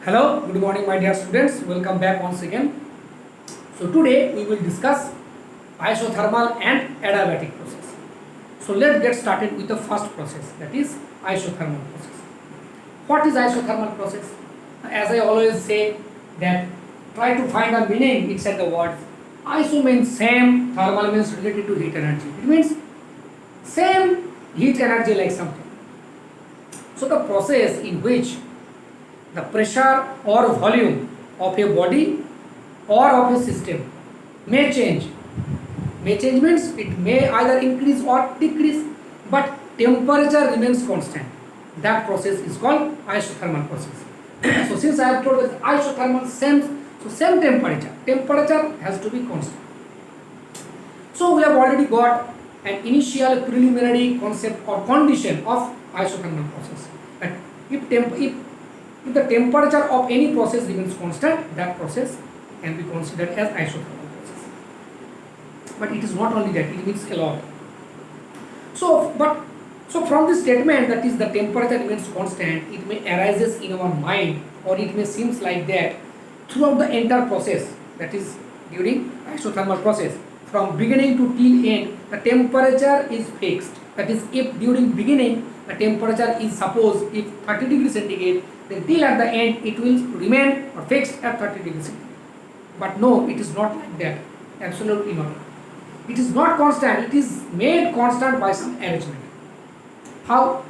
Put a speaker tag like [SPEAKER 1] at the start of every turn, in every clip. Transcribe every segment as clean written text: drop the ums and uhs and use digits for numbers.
[SPEAKER 1] Hello, good morning my dear students. Welcome back once again. So today we will discuss isothermal and adiabatic process. So let's get started with the first process, that is isothermal process. What is isothermal process? As I always say that try to find a meaning inside the words. Iso means same, thermal means related to heat energy. It means same heat energy like something. So the process in which the pressure or volume of a body or of a system may change. May change means it may either increase or decrease, but temperature remains constant. That process is called isothermal process. So since I have told that isothermal same temperature has to be constant. So we have already got an initial preliminary concept or condition of isothermal process. But if the temperature of any process remains constant, that process can be considered as isothermal process. But it is not only that, it means a lot. So from this statement, that is the temperature remains constant, it may arises in our mind, or it may seems like that throughout the entire process, that is during isothermal process, from beginning to till end, the temperature is fixed. That is, if during beginning the temperature is suppose if 30 degrees centigrade, then till at the end it will remain or fixed at 30 degrees centigrade. But no, it is not like that. Absolutely not. It is not constant. It is made constant by some arrangement. How?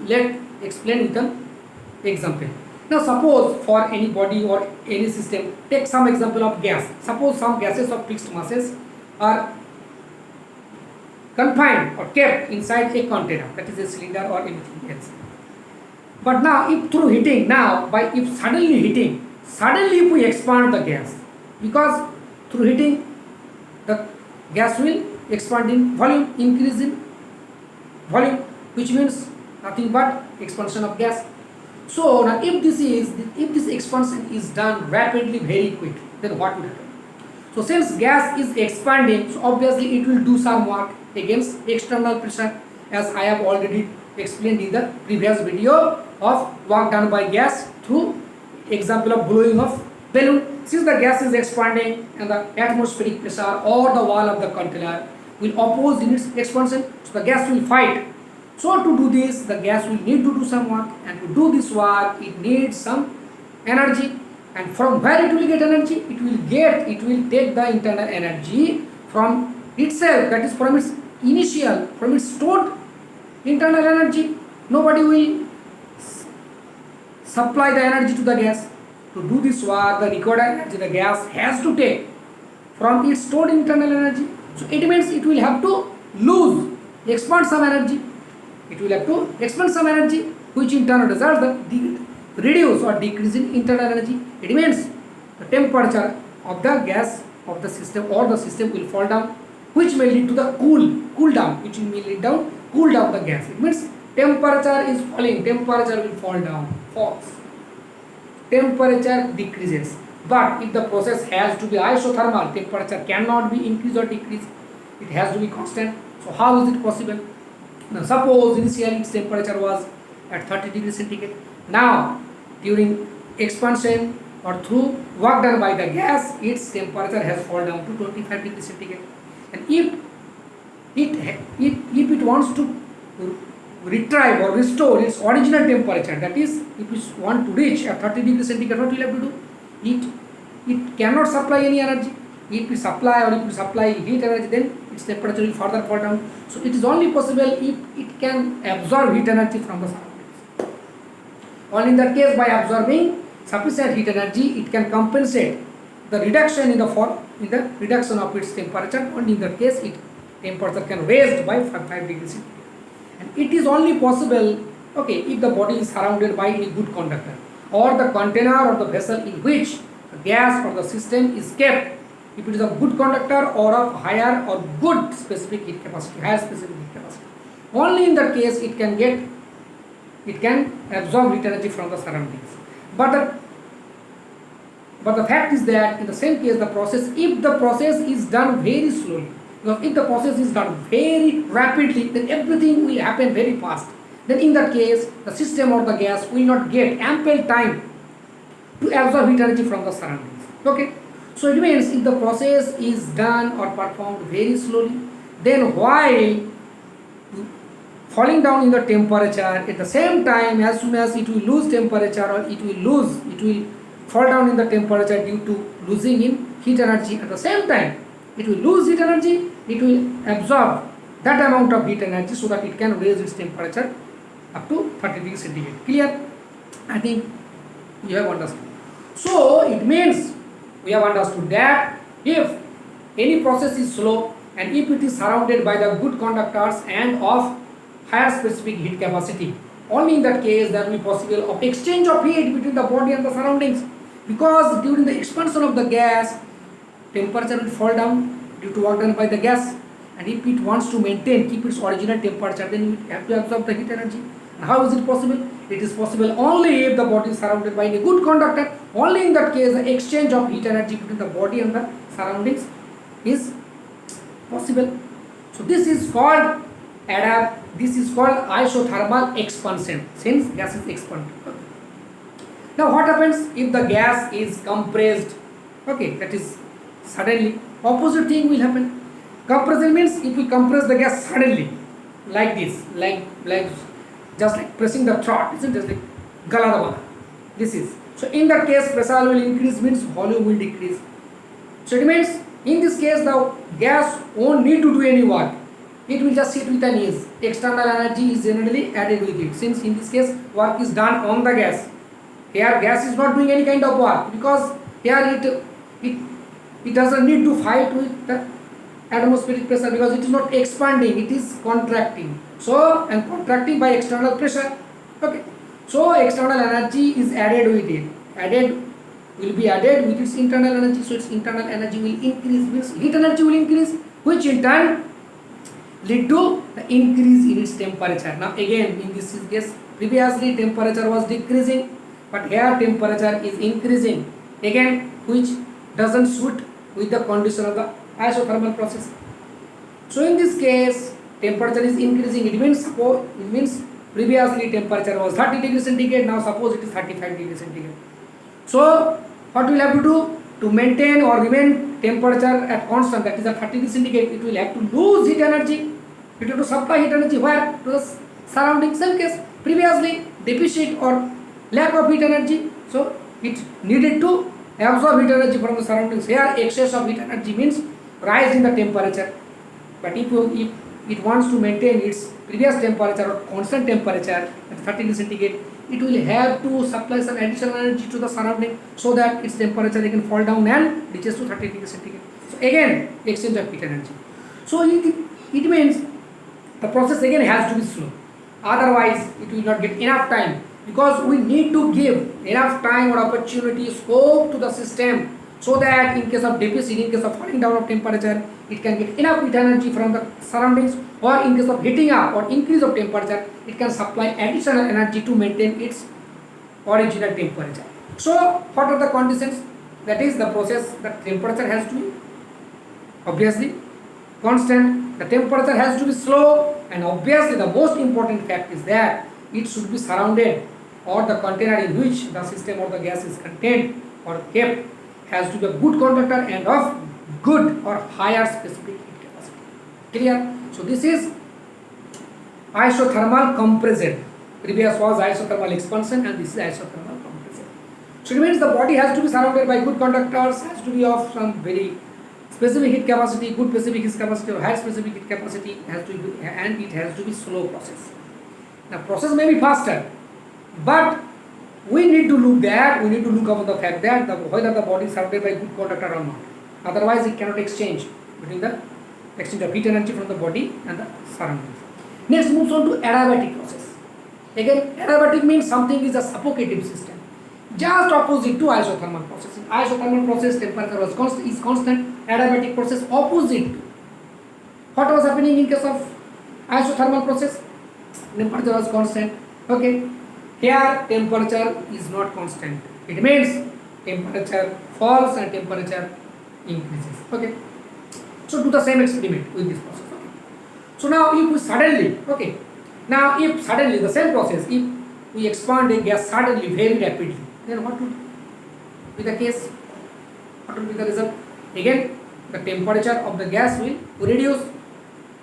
[SPEAKER 1] Let explain with an example. Now suppose for any body or any system, take some example of gas. Suppose some gases of fixed masses are confined or kept inside a container, that is a cylinder or anything else. But now if through heating, if suddenly if we expand the gas, because through heating the gas will expand in volume, increase in volume, which means nothing but expansion of gas. So now if this expansion is done rapidly, very quick, then what will happen? So since gas is expanding, so obviously it will do some work against external pressure, as I have already explained in the previous video of work done by gas through example of blowing of balloon. Since the gas is expanding and the atmospheric pressure or the wall of the container will oppose in its expansion, so the gas will fight. So to do this, the gas will need to do some work, and to do this work it needs some energy. And from where it will get energy? It will take the internal energy from itself, that is from its stored internal energy. Nobody will supply the energy to the gas. To do this work, the required energy the gas has to take from its stored internal energy. So it means it will have to expand some energy. It will have to expand some energy, which in turn results the reduce or decrease in internal energy. It means the temperature of the gas of the system or the system will fall down, which may lead to the cool down the gas. It means temperature is falling, temperature will fall down, falls. Temperature decreases. But if the process has to be isothermal, temperature cannot be increased or decreased. It has to be constant. So how is it possible? Now suppose initially its temperature was at 30 degrees centigrade. Now during expansion or through work done by the gas, its temperature has fallen down to 25 degrees centigrade. And if it wants to retrieve or restore its original temperature, that is, if it want to reach at 30 degrees centigrade, what will have to do? It cannot supply any energy. If we supply heat energy, then its temperature will further fall down. So it is only possible if it can absorb heat energy from the surroundings. Only in that case, by absorbing sufficient heat energy, it can compensate the reduction in the reduction of its temperature. Only in that case, its temperature can raised by 5 degrees centigrade. And it is only possible, if the body is surrounded by a good conductor, or the container or the vessel in which the gas or the system is kept, if it is a good conductor or of higher or good specific heat capacity, higher specific heat capacity. Only in that case it can absorb heat energy from the surroundings. But the fact is that in the same case, if the process is done very slowly, because if the process is done very rapidly, then everything will happen very fast. Then in that case, the system or the gas will not get ample time to absorb heat energy from the surroundings. Okay, so it means if the process is done or performed very slowly, then while falling down in the temperature, at the same time, as soon as it will lose temperature, or it will fall down in the temperature due to losing in heat energy, at the same time it will lose heat energy, it will absorb that amount of heat energy so that it can raise its temperature up to 30 degrees centigrade. Clear? I think you have understood. So it means we have understood that if any process is slow and if it is surrounded by the good conductors and of higher specific heat capacity, only in that case there will be possible of exchange of heat between the body and the surroundings, because during the expansion of the gas, temperature will fall down due to work done by the gas, and if it wants to keep its original temperature, then it have to absorb the heat energy. And how is it possible? It is possible only if the body is surrounded by a good conductor. Only in that case the exchange of heat energy between the body and the surroundings is possible. So this is called isothermal expansion, since gas is expanded. Now what happens if the gas is compressed? Okay, that is suddenly opposite thing will happen. Compression means if we compress the gas suddenly, like this, like just like pressing the throat, isn't it? Just like galadabala. This is. So in that case pressure will increase, means volume will decrease. So it means in this case the gas won't need to do any work. It will just sit with an ease. External energy is generally added with it, since in this case work is done on the gas. Here gas is not doing any kind of work, because here it doesn't need to fight with the atmospheric pressure, because it is not expanding, it is contracting. So, and contracting by external pressure. Okay, so external energy is added with it. Will be added with its internal energy. So its internal energy will increase, means heat energy will increase, which in turn lead to the increase in its temperature. Now again, in this case previously temperature was decreasing, but here temperature is increasing again, which doesn't suit with the condition of the isothermal process. So in this case temperature is increasing. It means previously temperature was 30 degrees centigrade, now suppose it is 35 degrees centigrade. So what we'll have to do to maintain or remain temperature at constant, that is at 30 degrees centigrade, it will have to lose heat energy. It will have to supply heat energy where? To the surroundings. Same case previously deficit or lack of heat energy, so it needed to absorb heat energy from the surroundings. Here excess of heat energy means rise in the temperature, but if it wants to maintain its previous temperature or constant temperature at 30 degrees centigrade, it will have to supply some additional energy to the surrounding so that its temperature can fall down and reaches to 30 degrees centigrade. So again exchange of heat energy. So it means the process again has to be slow, otherwise it will not get enough time, because we need to give enough time or opportunity, scope to the system, so that in case of deficit, in case of falling down of temperature, it can get enough heat energy from the surroundings, or in case of heating up or increase of temperature, it can supply additional energy to maintain its original temperature. So what are the conditions? That is, the process, the temperature has to be obviously constant, the temperature has to be slow, and obviously the most important fact is that it should be surrounded, or the container in which the system or the gas is contained or kept has to be a good conductor and of good or higher specific heat capacity. Clear? So this is isothermal compression. Previous was isothermal expansion, and this is isothermal compression. So it means the body has to be surrounded by good conductors, has to be of some very specific heat capacity, good specific heat capacity or high specific heat capacity, has to be, and it has to be slow process. Now process may be faster, but we need to look upon the fact that whether the body is surrounded by good conductor or not. Otherwise it cannot exchange between the exchange of heat energy from the body and the surroundings. Next moves on to adiabatic process. Again, adiabatic means something is a suffocative system, just opposite to isothermal process. In isothermal process temperature is constant, adiabatic process opposite. What was happening in case of isothermal process? Temperature was constant. Okay, here temperature is not constant. It means temperature falls and temperature increases. Okay, so do the same experiment with this process. Okay, so now if we suddenly, if suddenly the same process, if we expand a gas suddenly very rapidly, then what would be the case? What will be the result? Again, the temperature of the gas will reduce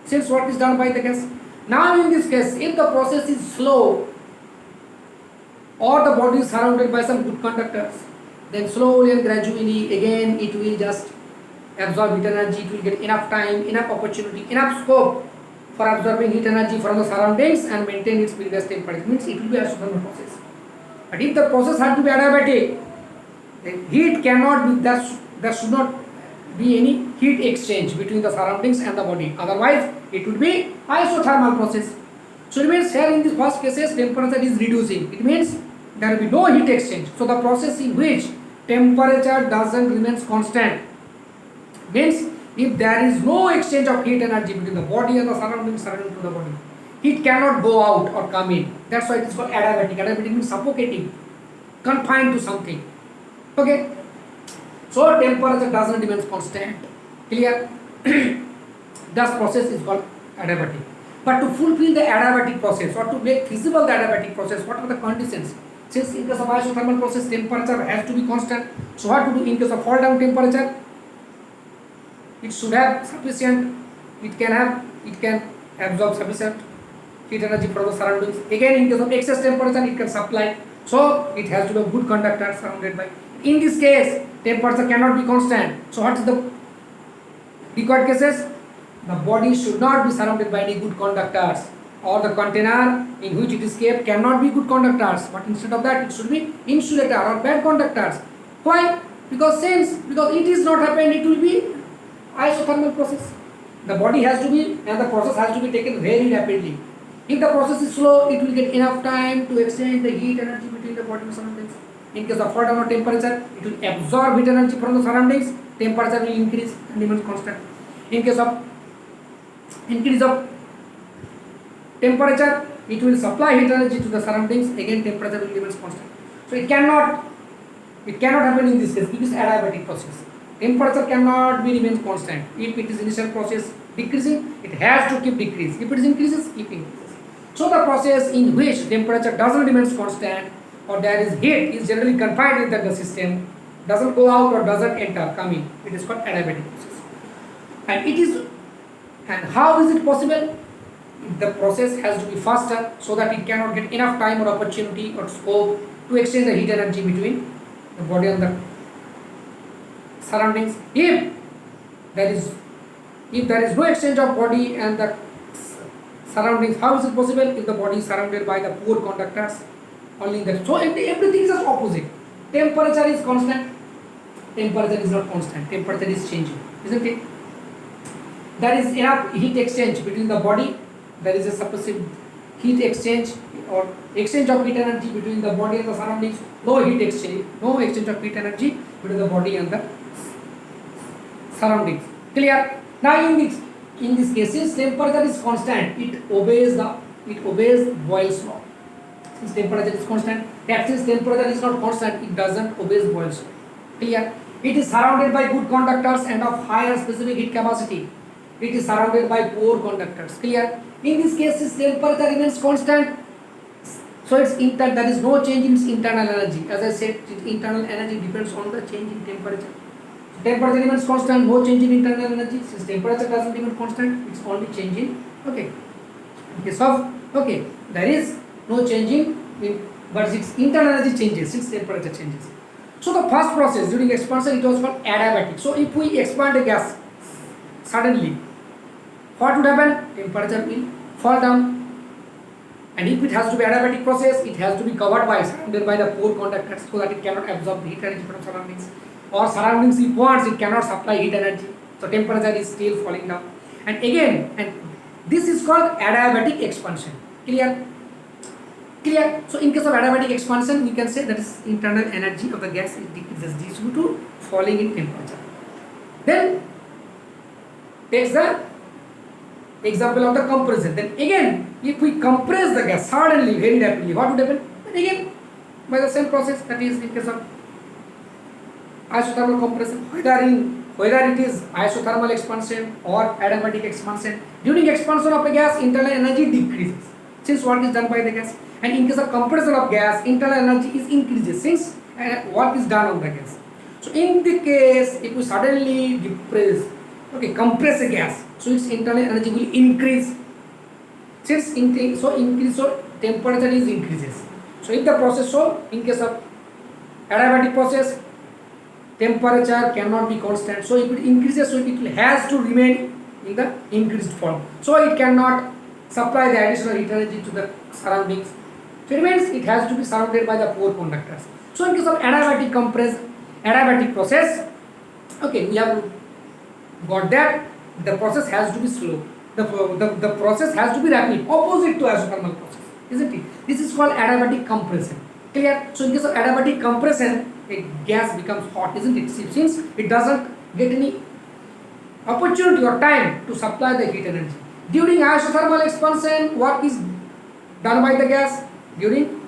[SPEAKER 1] since what is done by the gas. Now in this case, if the process is slow or the body is surrounded by some good conductors, then slowly and gradually again it will just absorb heat energy. It will get enough time, enough opportunity, enough scope for absorbing heat energy from the surroundings and maintain its previous temperature. Means it will be a isothermal process. But if the process had to be adiabatic, then heat cannot be, there should not be any heat exchange between the surroundings and the body. Otherwise, it would be isothermal process. So it means here in this first cases, temperature is reducing. It means there will be no heat exchange. So the process in which temperature doesn't remains constant means if there is no exchange of heat energy between the body and the surrounding to the body, heat cannot go out or come in. That's why it is called adiabatic. Adiabatic means suffocating, confined to something. Okay. So temperature doesn't remain constant. Clear? This process is called adiabatic. But to fulfill the adiabatic process or to make feasible the adiabatic process, what are the conditions? Since in case of isothermal process, temperature has to be constant. So what to do in case of fall down temperature? It should have sufficient, it can absorb sufficient heat energy from the surroundings. Again, in case of excess temperature, it can supply. So it has to be a good conductor surrounded by. In this case, temperature cannot be constant. So what is the required cases? The body should not be surrounded by any good conductors, or the container in which it is kept cannot be good conductors, but instead of that it should be insulator or bad conductors. Why? Because it is not happened, it will be isothermal process. The body has to be and the process has to be taken very rapidly. If the process is slow, it will get enough time to exchange the heat energy between the body and surroundings. In case of fall down of temperature, it will absorb heat energy from the surroundings, temperature will increase and remain constant. In case of increase of temperature, it will supply heat energy to the surroundings, again temperature will remain constant. So it cannot happen in this case. It is adiabatic process. Temperature cannot be remain constant. If it is initial process decreasing, it has to keep decrease. If it is increases, keep increases. So the process in which temperature doesn't remain constant or there is heat is generally confined within the system, doesn't go out or doesn't enter, come in. It is called adiabatic process. And how is it possible? The process has to be faster so that it cannot get enough time or opportunity or scope to exchange the heat energy between the body and the surroundings. If there is no exchange of body and the surroundings, how is it possible? If the body is surrounded by the poor conductors, only that. So everything is just opposite. Temperature is constant, temperature is not constant, temperature is changing, isn't it? There is enough heat exchange between the body, there is a suppressive heat exchange or exchange of heat energy between the body and the surroundings. No exchange of heat energy between the body and the surroundings. Clear? Now in this cases, temperature is constant. It obeys Boyle's law. Since temperature is constant, that since temperature is not constant, it doesn't obey Boyle's law. Clear? It is surrounded by good conductors and of higher specific heat capacity. It is surrounded by poor conductors. Clear? In this case, its temperature remains constant. So there is no change in its internal energy. As I said, its internal energy depends on the change in temperature. Temperature remains constant, no change in internal energy. Since temperature doesn't remain constant, it's only changing. Okay. In case of there is no changing, but its internal energy changes since temperature changes. So the first process during expansion, it was called adiabatic. So if we expand a gas suddenly, what would happen? Temperature will fall down. And if it has to be adiabatic process, it has to be covered by, surrounded by the poor conductors so that it cannot absorb the heat energy from surroundings. Or surroundings, if wants, it cannot supply heat energy. So temperature is still falling down. And this is called adiabatic expansion. Clear? So in case of adiabatic expansion, we can say that is internal energy of the gas is decreases due to falling in temperature. Then takes the example of the compression. Then again, if we compress the gas suddenly, very rapidly, what would happen? Then again, by the same process, that is in case of isothermal compression, whether it is isothermal expansion or adiabatic expansion, during expansion of a gas, internal energy decreases since work is done by the gas. And in case of compression of gas, internal energy is increases since work is done on the gas. So in the case, if you suddenly compress a gas, so its internal energy will increase. Since increase, so temperature is increases. So if the process, so in case of adiabatic process, temperature cannot be constant. So if it increases, so it has to remain in the increased form. So it cannot supply the additional heat energy to the surroundings. So it means it has to be surrounded by the pore conductors. So in case of adiabatic process, okay, we have got that the process has to be slow. The process has to be rapid, opposite to isothermal process, isn't it? This is called adiabatic compression. Clear? So in case of adiabatic compression, a gas becomes hot, isn't it? Since it doesn't get any opportunity or time to supply the heat energy. During isothermal expansion, work is done by the gas. During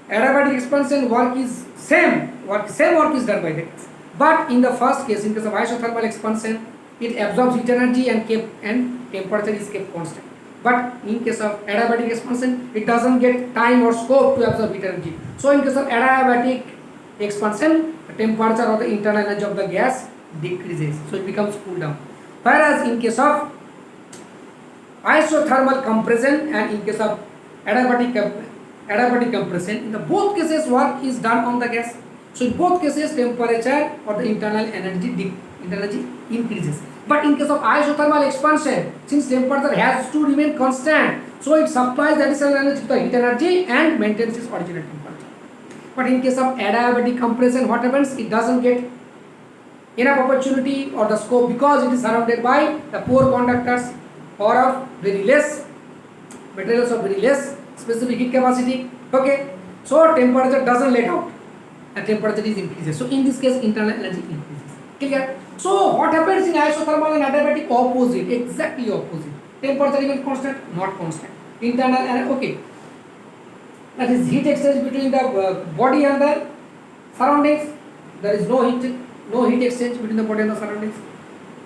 [SPEAKER 1] adiabatic expansion, same work is done by the gas. But in the first case, in case of isothermal expansion, it absorbs heat energy and temperature is kept constant. But in case of adiabatic expansion, it doesn't get time or scope to absorb heat energy. So in case of adiabatic expansion, the temperature or the internal energy of the gas decreases, so it becomes cool down. Whereas in case of isothermal compression and in case of adiabatic compression, in the both cases work is done on the gas. So in both cases temperature or the internal energy increases. But in case of isothermal expansion, since temperature has to remain constant, so it supplies additional energy to the heat energy and maintains its original temperature. But in case of adiabatic compression, what happens? It doesn't get enough opportunity or the scope because it is surrounded by the pore conductors or of very less materials of very less specific heat capacity. Okay, so temperature doesn't let out and temperature is increases. So in this case, internal energy increases. Clear? So what happens in isothermal and adiabatic? Opposite, exactly opposite. Temperature remains constant, not constant. Internal and okay. That is heat exchange between the body and the surroundings. There is no heat exchange between the body and the surroundings.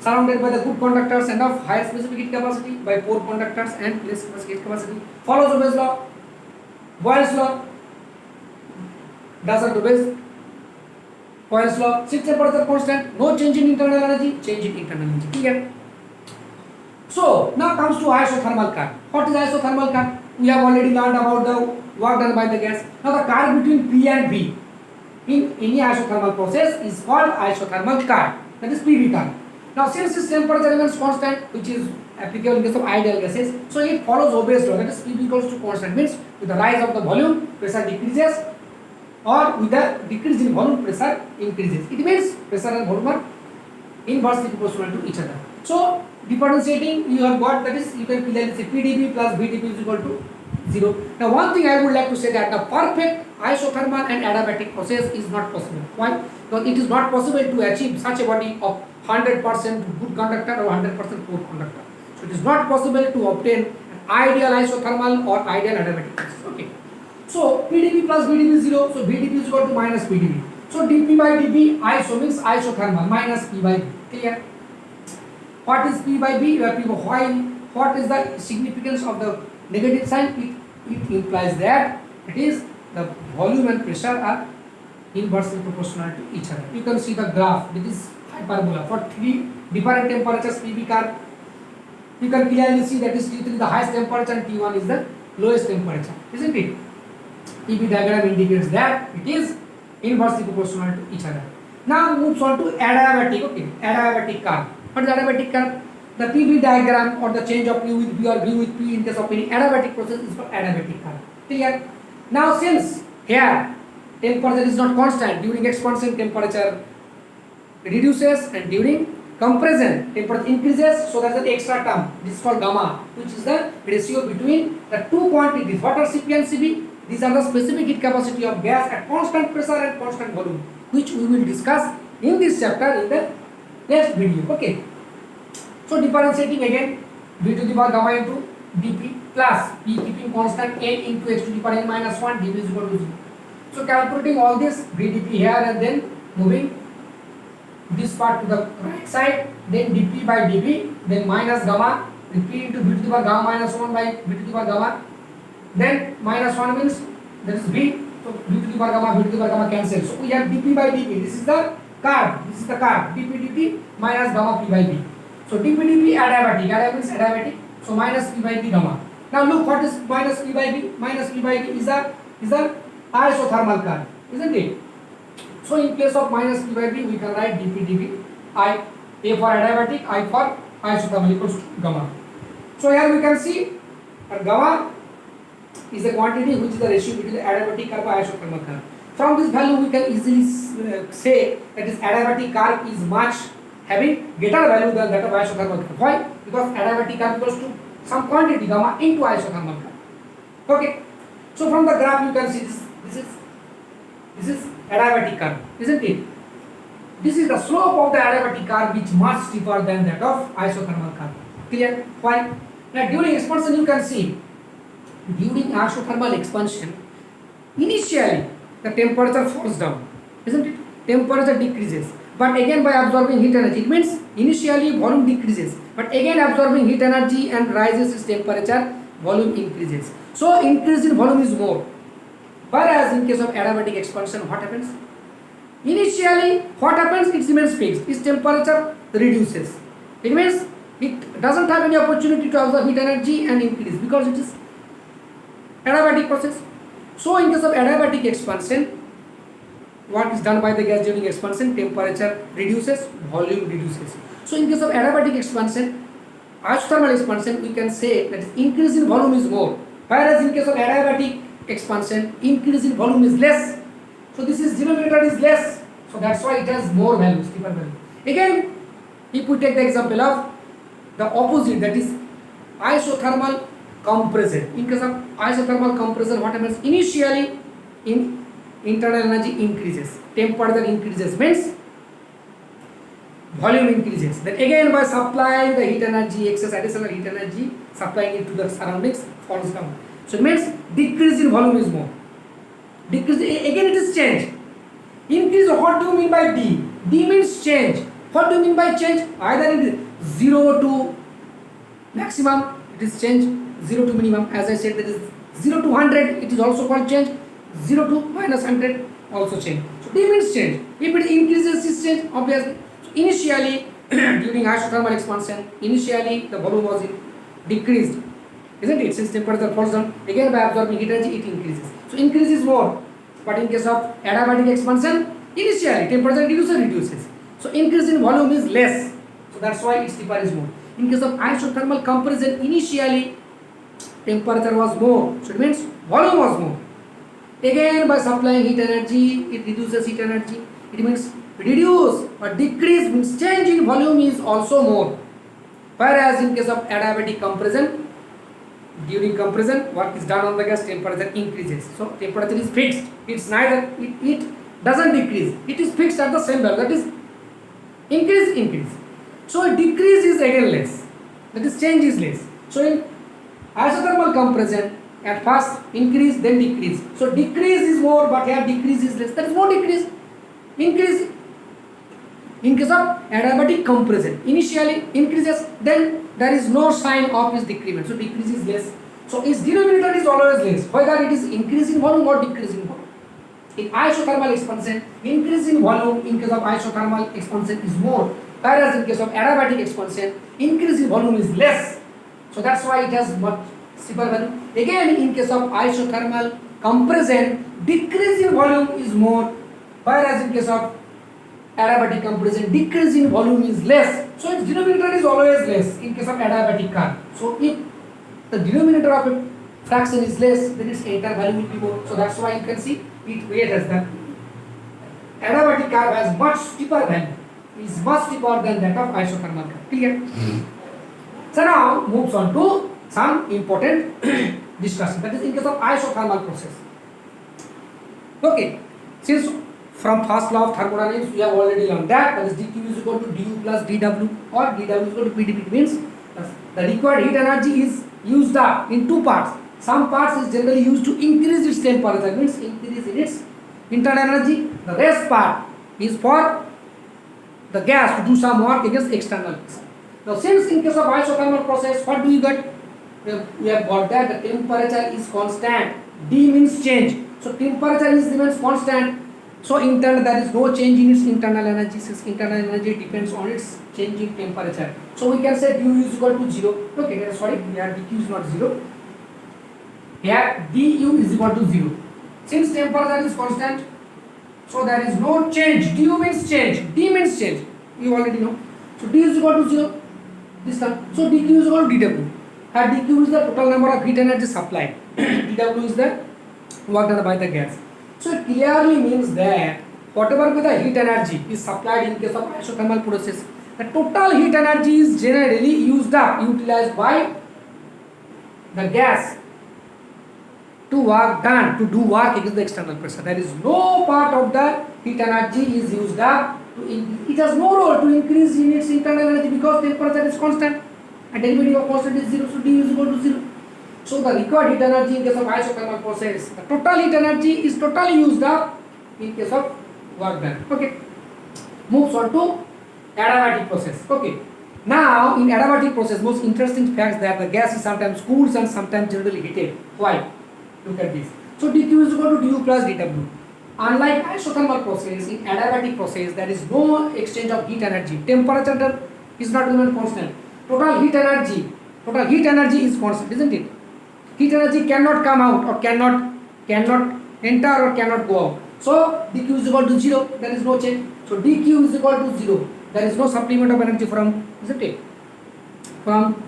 [SPEAKER 1] Surrounded by the good conductors and of higher specific heat capacity, by poor conductors and less specific heat capacity. Follows Ohm's law, Boyle's law. Doesn't obey Boyle's law. Since temperature constant, no change in internal energy, change in internal energy. Clear? So now comes to isothermal current. What is isothermal current? We have already learned about the work done by the gas. Now the current between P and V in any isothermal process is called isothermal current. That is PV current. Now since this temperature remains constant, which is applicable in case of ideal gases, so it follows Ohm's law. That is PV equals to constant. Means with the rise of the volume, pressure decreases, or with the decrease in volume, pressure increases. It means pressure and volume are inversely proportional to each other. So differentiating, you have got, that is, you can clearly say PdV plus VdP is equal to 0. Now one thing I would like to say that the perfect isothermal and adiabatic process is not possible. Why? Because it is not possible to achieve such a body of 100% good conductor or 100% poor conductor. So it is not possible to obtain an ideal isothermal or ideal adiabatic process. Okay. So PdV plus VdP is 0. So VdP is equal to minus PdV. So dP by dV iso means isothermal minus P by V. Clear? What is P by V? What is the significance of the negative sign? It implies that it is the volume and pressure are inversely proportional to each other. You can see the graph. This is hyperbola for 3 different temperatures PV curve. You can clearly see that is T3 is the highest temperature and T1 is the lowest temperature, isn't it? PV diagram indicates that it is inversely proportional to each other. Now moves on to adiabatic. Okay, adiabatic curve. What is adiabatic curve? The PV diagram or the change of U with V or V with P in case of any adiabatic process is called adiabatic curve. Clear? Now since here temperature is not constant, during expansion temperature reduces and during compression temperature increases, so that's an extra term. This is called gamma, which is the ratio between the two quantities. What are Cp and Cv? These are the specific heat capacity of gas at constant pressure and constant volume, which we will discuss in this chapter in the next video. Okay. So differentiating again, v to the power gamma into dP plus P keeping constant n into x to the power n minus 1 dV is equal to 0. So calculating all this vdP here and then moving this part to the right side, then dP by dV, then minus gamma, then P into v to the power gamma minus 1 by v to the power gamma, then minus 1 means that is v, So v to the power gamma, v to the power gamma cancel. So we have dp by dp. This is the curve. This is the curve. dp dt minus gamma p by b. So dp dp adiabatic. Adiabatic means adiabatic. So minus p by b gamma. Now look, what is minus p by b? Minus p by b is the isothermal curve, isn't it? So in place of minus p by b, we can write dp dp. I, a for adiabatic, I for isothermal equals to gamma. So here we can see gamma is the quantity which is the ratio between the adiabatic curve and isothermal curve. From this value we can easily say that this adiabatic curve is much having greater value than that of isothermal curve. Why? Because adiabatic curve equals to some quantity gamma into isothermal curve. Okay. So from the graph you can see this is adiabatic curve, isn't it? This is the slope of the adiabatic curve which much steeper than that of isothermal curve. Clear? Why? Now during expansion you can see, during isothermal expansion, initially the temperature falls down, isn't it? Temperature decreases, but again by absorbing heat energy, it means initially volume decreases, but again absorbing heat energy and rises its temperature, volume increases. So increase in volume is more. Whereas in case of adiabatic expansion, what happens? Initially, what happens? It remains fixed. Its temperature reduces. It means it doesn't have any opportunity to absorb heat energy and increase because it is adiabatic process. So in case of adiabatic expansion, what is done by the gas during expansion? Temperature reduces, volume reduces. So in case of adiabatic expansion, isothermal expansion, we can say that increase in volume is more. Whereas in case of adiabatic expansion, increase in volume is less. So this is denominator is less. So that's why it has more value, steeper value. Again, if we take the example of the opposite, that is isothermal compression. In case of isothermal compression, what happens? Initially, in internal energy increases, temperature increases, means volume increases. Then again by supplying the heat energy, excess additional heat energy, supplying it to the surroundings, falls down. So it means decrease in volume is more. Decrease, again it is change. Increase, what do you mean by D? D means change. What do you mean by change? Either it is 0 to maximum, it is change, 0 to minimum. As I said, that is 0 to 100, it is also called change. 0 to minus 100, also change. So D means change. If it increases, it's change, obviously. So initially, during isothermal expansion, initially the volume was decreased, isn't it? Since temperature falls down, again by absorbing heat energy, it increases. So increase is more. But in case of adiabatic expansion, initially temperature reduces. So increase in volume is less. So that's why its steeper is more. In case of isothermal compression, initially temperature was more. So it means volume was more. Again by supplying heat energy, it reduces heat energy. It means reduce or decrease means change in volume is also more. Whereas in case of adiabatic compression, during compression, work is done on the gas, temperature increases. So temperature is fixed. It's neither, it doesn't decrease. It is fixed at the same value. That is increase. So decrease is again less. That is change is less. So in isothermal compression, at first increase then decrease. So decrease is more, but here decrease is less. That is more decrease. Increase. In case of adiabatic compression, initially increases, then there is no sign of its decrement. So decrease is less. So its denominator is always less, whether it is increase in volume or decrease in volume. In isothermal expansion, increase in volume in case of isothermal expansion is more, whereas in case of adiabatic expansion, increase in volume is less. So that's why it has much steeper value. Again, in case of isothermal compression, decrease in volume is more, whereas in case of adiabatic compression, decrease in volume is less. So its denominator is always less in case of adiabatic curve. So if the denominator of a fraction is less, then its entire value will be more. So that's why you can see it has that. Adiabatic curve has much steeper value. Is much steeper than that of isothermal curve. Clear? So now moves on to some important discussion. That is in case of isothermal process. Okay, since from first law of thermodynamics we have already learned that is dq is equal to du plus dw, or dw is equal to pdv. It means the required heat energy is used up in two parts. Some parts is generally used to increase its temperature, means increase in its internal energy. The rest part is for the gas to do some work against external pressure. Now since in case of isothermal process, what do you get? We have got that the temperature is constant. D means change. So temperature is remains constant. So internal, there is no change in its internal energy. Since internal energy depends on its change in temperature. So we can say du is equal to 0. Okay, sorry, here dq is not 0. Here du is equal to 0. Since temperature is constant, so there is no change. Du means change, d means change. You already know. So d is equal to 0. This term. So dq is equal to dw. Here dq is the total number of heat energy supplied. dw is the work done by the gas. So it clearly means that whatever be the heat energy is supplied in case of isothermal process, the total heat energy is generally utilized by the gas to do work against the external pressure. There is no part of the heat energy is used up. It has no role to increase in its internal energy because temperature is constant and derivative of constant is 0, so d is equal to 0. So the required heat energy in case of isothermal process, the total heat energy is totally used up in case of work done. Okay. Moves on to adiabatic process. Okay. Now in adiabatic process, most interesting fact that the gas is sometimes cooled and sometimes generally heated. Why? Look at this. So dq is equal to du plus dw. Unlike isothermal process, in adiabatic process there is no exchange of heat energy. Temperature is not even constant. Total heat energy is constant, isn't it? Heat energy cannot come out or cannot enter or cannot go out. So dq is equal to 0. There is no change. So dq is equal to 0. There is no supplement of energy from, isn't it? From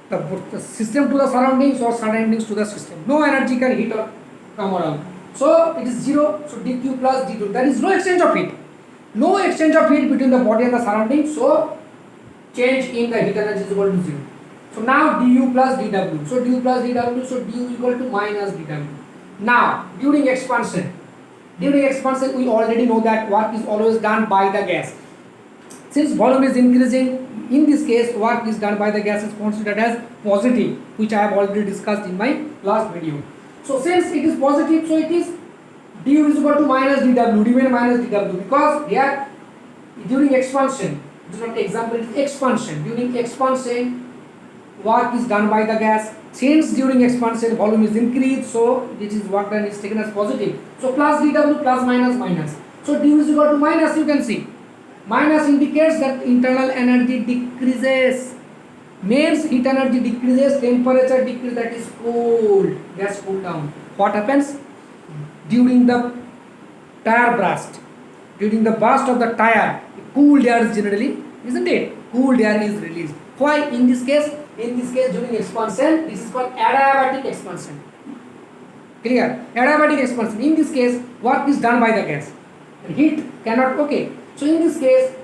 [SPEAKER 1] the system to the surroundings or surroundings to the system. No energy can heat or come around. So it is 0. So dq plus dw. There is no exchange of heat. No exchange of heat between the body and the surroundings. So change in the heat energy is equal to 0. So now du plus dw. So du plus dw. So du equal to minus dw. Now during expansion we already know that work is always done by the gas. Since volume is increasing, in this case work is done by the gas is considered as positive, which I have already discussed in my last video. So since it is positive, so it is du is equal to minus dw, remain minus dw, because here during expansion, it is not example, it is expansion. During expansion work is done by the gas. Since during expansion volume is increased, so this is work done is taken as positive. So plus dw plus minus minus. So du is equal to minus, you can see. Minus indicates that internal energy decreases. Means heat energy decreases, temperature decreases, that is cooled. Gas cooled down. What happens? During the tire burst. During the burst of the tire, cooled air is generally, isn't it? Cooled air is released. Why in this case? In this case during expansion, this is called adiabatic expansion. Clear? Adiabatic expansion. In this case, work is done by the gas. And heat cannot, okay. So in this case,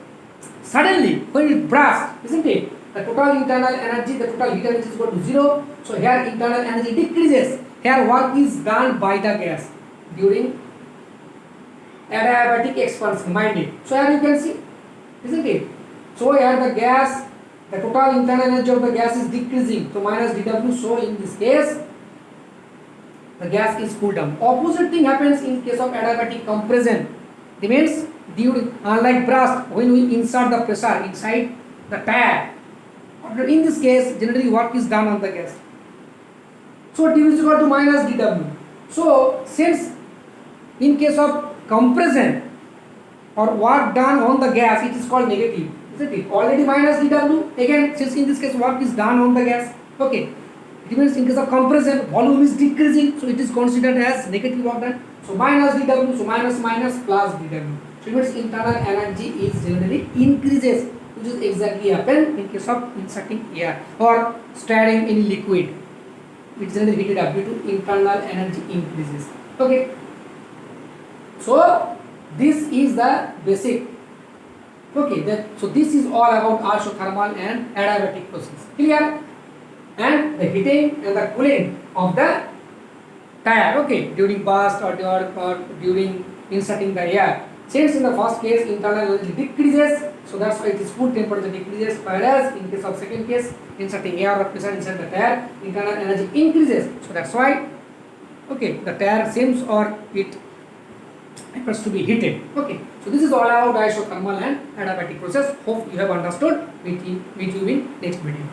[SPEAKER 1] suddenly when it bursts, isn't it? The total internal energy, the total heat energy is equal to 0. So here internal energy decreases. Here work is done by the gas during adiabatic expansion. Mind it. So here you can see, isn't it? So here the gas, the total internal energy of the gas is decreasing. So minus dw. So in this case, the gas is cooled down. Opposite thing happens in case of adiabatic compression. It means during, unlike burst, when we insert the pressure inside the tire, in this case generally work is done on the gas. So du is equal to minus dw. So since in case of compression or work done on the gas, it is called negative, isn't it? Already minus dw. Again, since in this case work is done on the gas, okay. It means in case of compression volume is decreasing, so it is considered as negative work done. So minus dw. So minus minus plus dw. So it means internal energy is generally increases, which is exactly happen in case of inserting air or stirring any liquid. It generally heated up due to internal energy increases. Okay. So this is the basic. Okay. So this is all about isothermal and adiabatic process. Clear? And the heating and the cooling of the tire. Okay. During burst or during inserting the air. Since in the first case internal energy decreases, so that's why it is cool, temperature decreases, whereas in case of second case inserting air or pressure inside the tire, internal energy increases. So that's why, okay, the tire seems or it happens to be heated. Okay, so this is all about isothermal and adiabatic process. Hope you have understood. Meet you in next video.